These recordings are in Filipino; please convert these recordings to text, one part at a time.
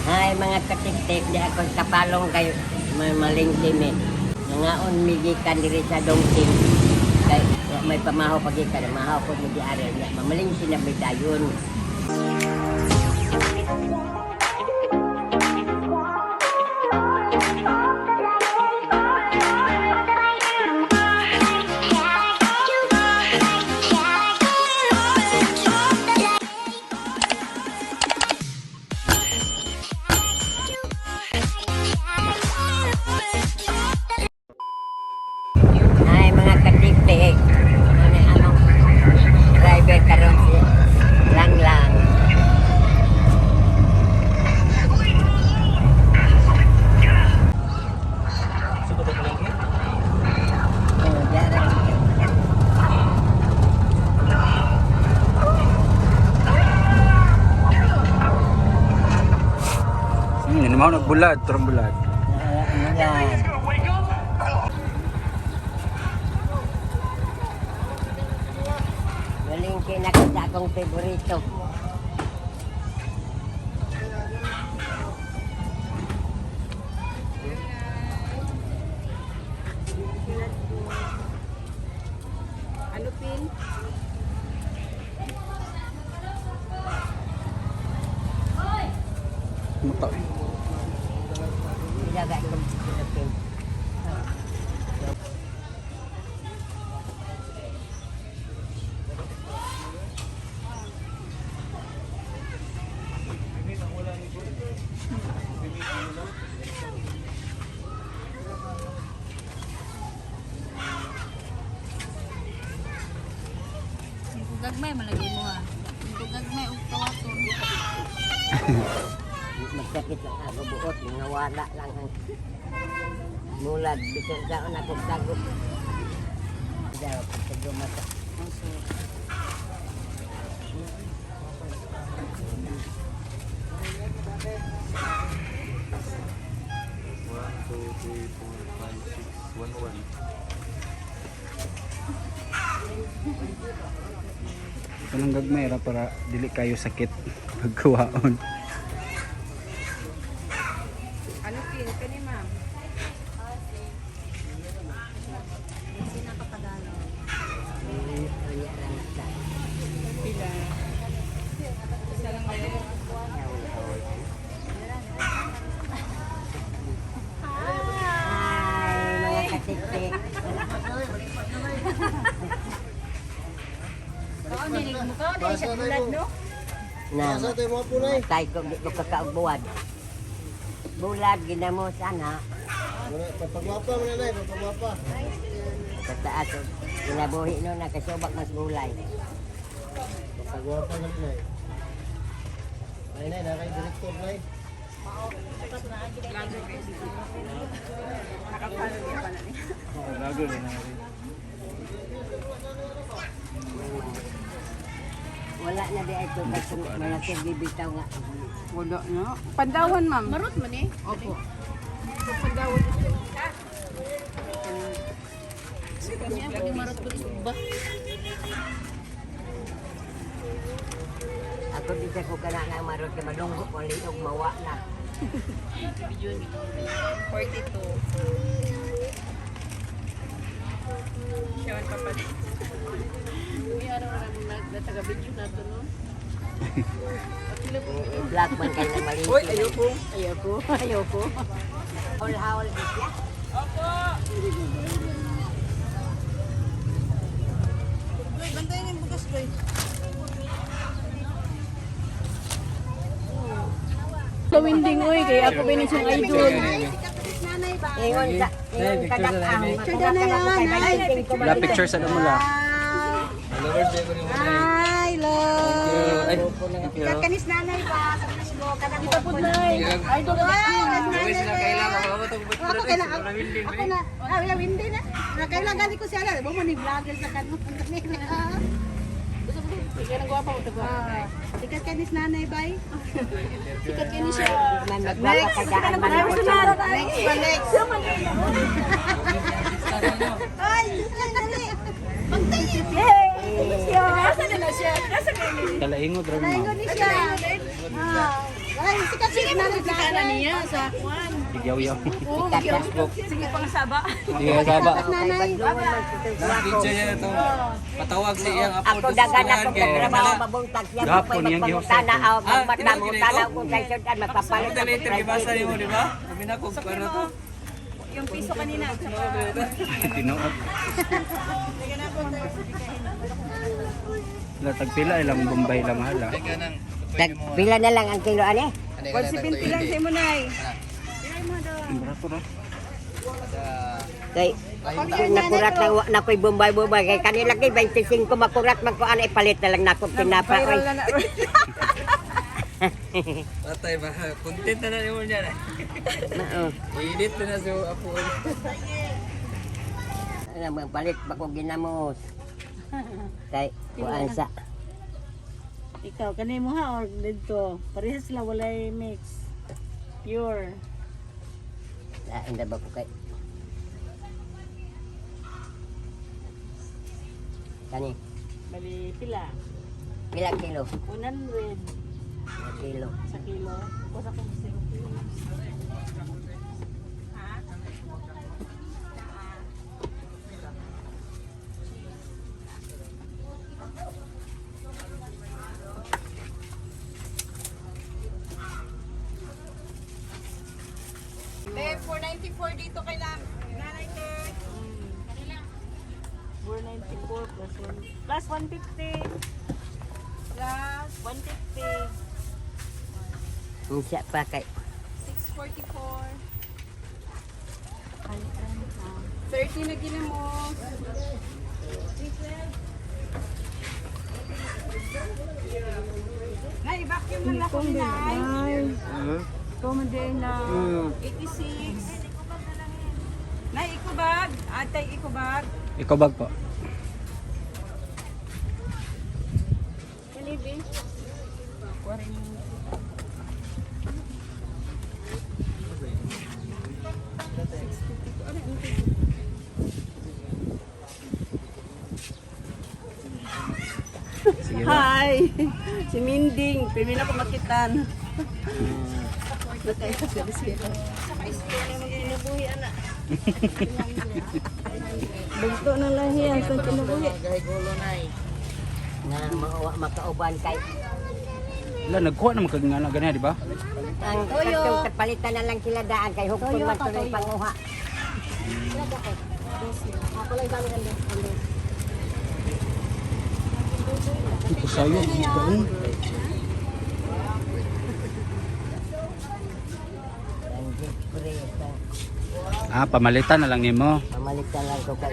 Ay, mga katiktik, di ako kapalong kayo malingkim eh. Nangaon migikan diri sa dongting. Kay may pamahaw pagikan, mahaw po mo di are niya. Mamalingkin na may dayon. Ay, mga katiktik. Ano, driver karon si lang. Oh, jarang. Ini mau nak bulat, turun bulat. Ano yan? Malingkin na sa akong favorito. Ano pin? Mutak. Ilaga itong Philippine. Gagmay malagi mo ha. Gagmay og kawaton. Magsakit lang ako buot, mga wala lang ang mulad. Bisan saan ako sagop. Daw, pagsago mata. Kanang gagmay ra para dili kayo sakit pagkuwaon. Ano pin? Kani ma'am. Sina ka Tagalog. Pila. Isa lang kayo. Ay, mga katiktik. Kaon ni mo kaon ni sa bulad no. Na, matay ko, di ko kakaugbuwad. Bulad, ginamo sana. Pagwapa mo na pagwapa. Sa taas, ginabuhi no, nakasubak mas gulay. Pagwapa na nay. Ay nay, nakay direktor nay. Lago na na. Wala na di ito, kasi malaki bibitaw nga. Wala no. Pandawan ma'am. Marot man eh. Opo. Pandawan ito. Kanya pwede marot ko ba? Ako di sa ko kana nga marot ka malunggo ko linog mawa na. Video ni 42. Siya pa pa. May araw-araw nagtaga video na to no. Black man kayo na mali. Uy, ayoko. Ayoko. Haul-haul isya. Bantayan yung bukas, Joy. Kawinding, oy. Kaya ako ba siyang idol. Ingon kadakang. Sada na yan. La picture sa mula. Hi, love. Kat kanis nanay ba sa Facebook kada Kita po na. Idol ka. Ako kailan ako na. Ah, hindi na. Kailan gali ko siya. Mo ni vlogger sa kanmo kanila. Ikaw nang gwapa mo ito ba? Sikat kanis nanay bay. Sikat kayo ni siya. Man magpapakadaan man ako. Next pa next. Ay, dali. Pagtingin. Asa na siya? Asa kayo ni? Kalaingo dra Naingon mo. ni siya. Ah. Ay, sikat sikat na Kana niya sa kwan. Igyaw-yaw. Oo, Facebook. sige pang saba. Sige, saba. nanay. Video niya ito. Patawag si iyang apo. Ako dagan ako nagtrabaho mabuntag siya Gapon pa yan, magpangutana aw magmata mo ganito? tanaw ko kay sudan magpapalit Ito later, gibasa niyo mo, di ba? Sabi na kung ano to. Yung piso kanina. Tinuot. Tagpila ilang Bombay lang mahal ah. Pila na lang ang kilo ani? 170 lang sa mo nay. Ang barato na. Kay nakurat lang na ko'y bombay-bombay kay kanila kay 25 makurat man ko ana ipalit na lang nako pinapa Viral oy. na na. Patay ba? Content na niyo niya. Oo. I-edit na sa apo. Ano magpalit ba ko ginamos? Kay kuan sa Ikaw kanay mo ha or dito. Parehas sila walay mix. Pure. lain na ba ko kay kani Bali pila. pila kilo 100 kilo sa kilo. O sa kung 0 kilo. Babe, 494 dito kay nanay ko. 494 plus 1 plus 150 Plus 150. unsa pa kay 644. 30 na ginamos. Nay, vacuum na lang ko ni Nay. Comedy na 86. Nay, ikubag. Atay, ikubag. Ikaw bag po. Kalibi. Sige ba? Hi! Si Minding. Pwede na ko makitan. Bugto na lahi ang sa kinabuhi. na makauban kay Wala, nagkuha naman kag nga na ganyan, di ba? ang katong kapalitan na lang sila daan kay hukon man tuloy panguha. Ito sayo, ito. Ang gipre Pamalitan na lang nimo. pamalitan lang ko kay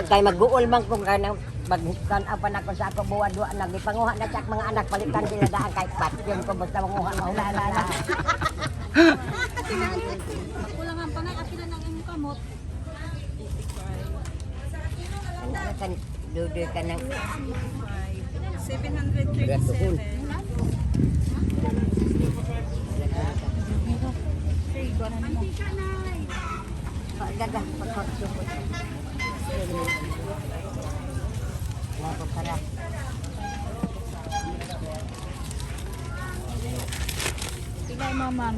kay mag-uol man ko kanang maghikan apa na ko sa ako buwan duwa nagipanguha na sa mga anak palitan sila daan kay patyon ko basta manguha maulala na. Kulang ang pangay, akin na ng imong kamot. Ano kan dudoy ka ng 737. pagdaga pagkaksuko. Wala ko para. Pilay maman.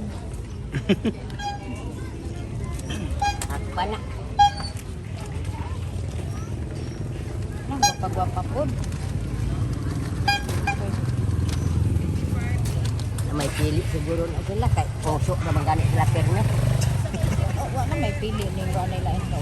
Ako pa na. Nang gapagwapa pod. Na may pili siguro na sila kay puso na magani sila perno. Wala may pili ning wa nila ito.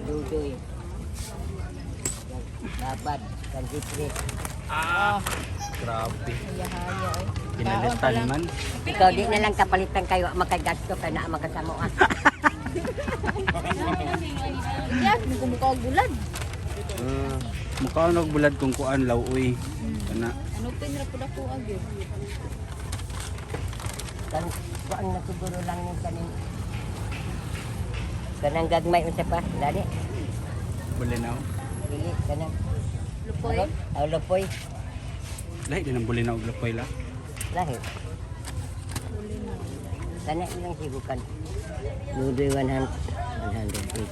Dudoy. Babad, kan sipre. Grabe. Haya-haya ay. Pinalitan man. Ikaw di na lang kapalitan kayo makagasto ka na makasamo ah. Yan, mukha gulad. Mukha nagbulad kung kuan lawuy. Kana. Ano pinra pud ako agyo. Kan kuan na siguro lang ni kanin. Kanang gagmay unsa pa? Dali. Bulinaw. Dili kanang Lupoy. aw lopoy. Lahi din ang bulinaw og lapoy la. Lahi. Kana ilang sibukan. Nudoy 100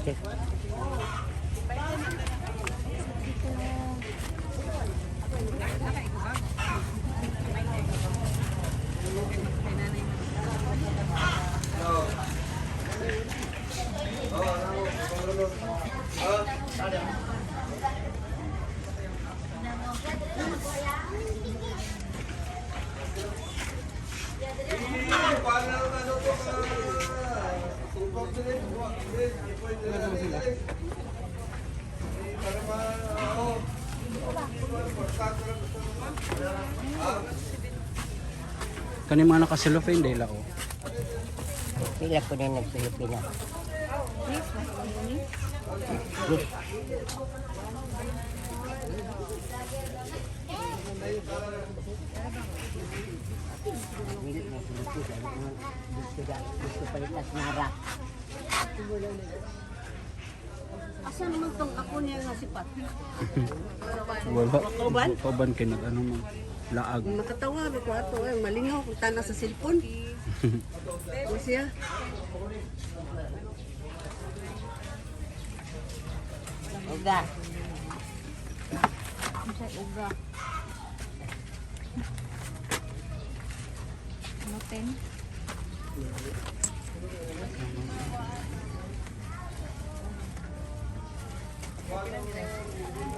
pesos. Kani mga nakasilofin dahil ako. Pila ko din nagpilipinas. Gusto palitas nara. Asa naman tong ako niya nga sipat? Wala. Kauban kay nag ano man laag. Makatawa ko ato malingaw kung tana sa cellphone. O siya. Uga. Uga. Noten.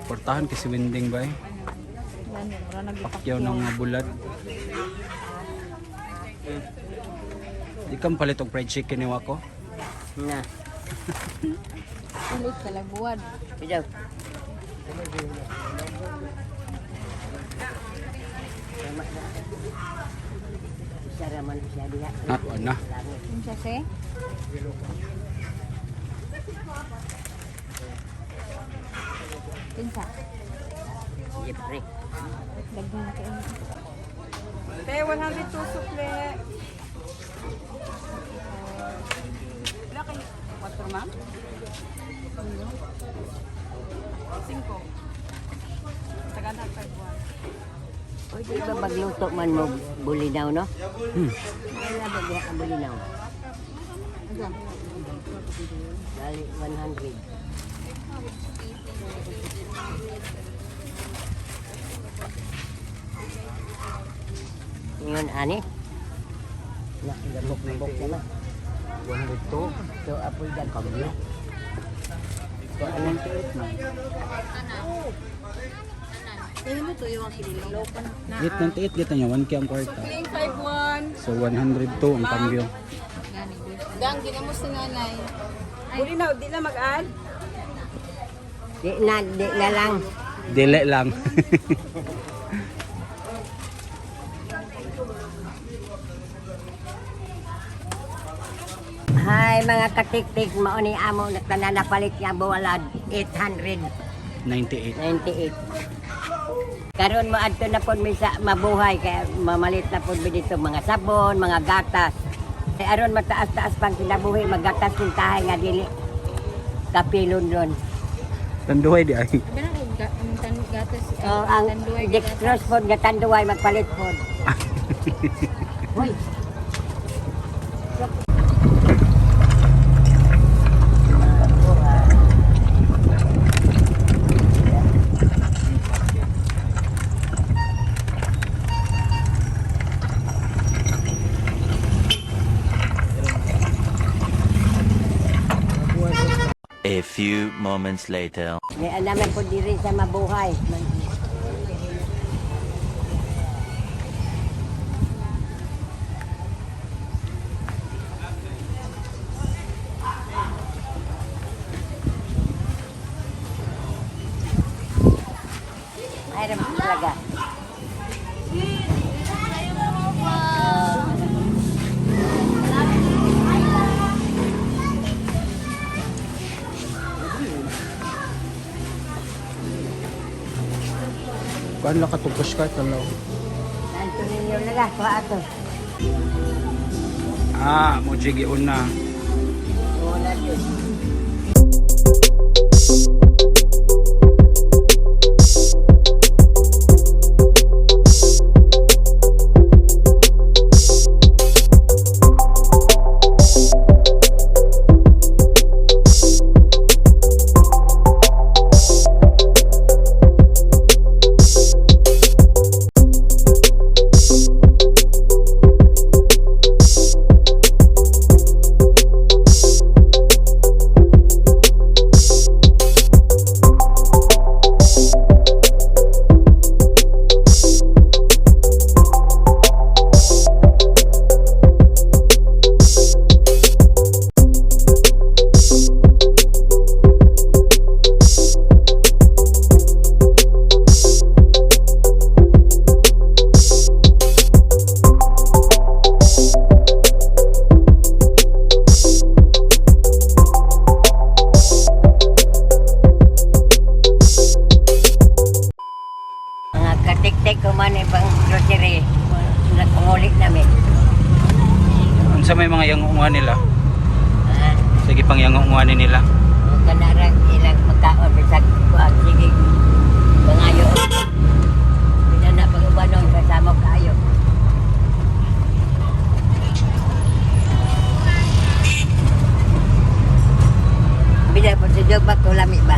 Portahan kasi winding ba eh. Pakyaw ng mga bulad. Di kang palit og fried chicken ni Wako? Na. Ulit kalabuan. Pidaw. Isa raman siya diha. Ako na. Unsa se? Pinsa. Jepre. Daghan na kayo. Te 102 sukle. Wala kayo 4 ma'am? 5. Tagana ka buwan. Oy, di ba magluto man mo bulinaw, no? Wala ba diha ka bulinaw? Dali 100. Ngayon, ani? Gamok-gamok na. 102. So, apoy dan kami. So, 98 na. Ano mo to yung kinilaw pa na? 898 kita niya 1K ang kwarta. 51. So 102 ang kambyo. Gang ginamos ni nanay. Buli na, di na mag-add. Di na lang. Dili lang. Hi mga katik-tik, mauni amo na tananapalit niya buwalad 898. 98. Karon mo adto na pod mi sa mabuhay kaya mamalit na pod mi dito mga sabon, mga gatas. Kay aron mataas-taas pang kinabuhi magatas ning tahay nga dili kapilon ron. Tanduhay di ay. Gatas. So ang dextrose pod nga tanduay magpalit pod. Hoy. A few moments later. May alaman po diri sa mabuhay. Mayroon po talaga. Kuan la katupos ka tanaw. Nanto ninyo naga, kuha ato. Mo jigi una. Wala yun. Sige pang yangunguanin nila. Kanarang ilang magkaon bisag kuan sige pangayo. Pinana pag-ubanon kasama kayo. Bila po sa job ko lami ba?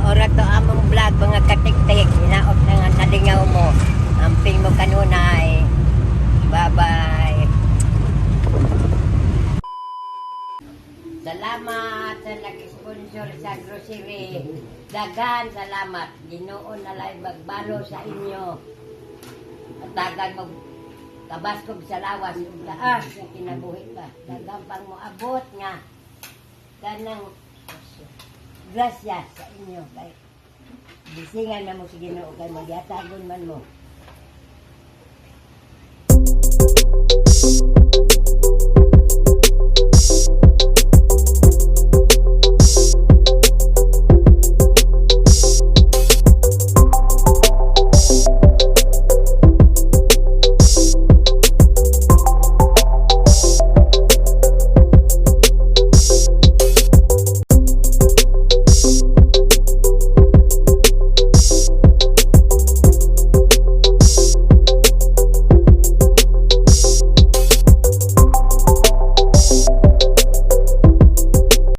Ora to among vlog mga katik-tik hinaot na nga nalingaw mo. Amping mo kanunay. Bye-bye. Salamat sa nag-sponsor sa grocery. Dagan salamat. Ginoo na lay magbalo sa inyo. At dagan mo kabas kog sa lawas ug laas sa kinabuhi ka. Dagan pang mo abot nga kanang grasya sa inyo kay bisingan na mo sa Ginoo kay magyatagon man mo.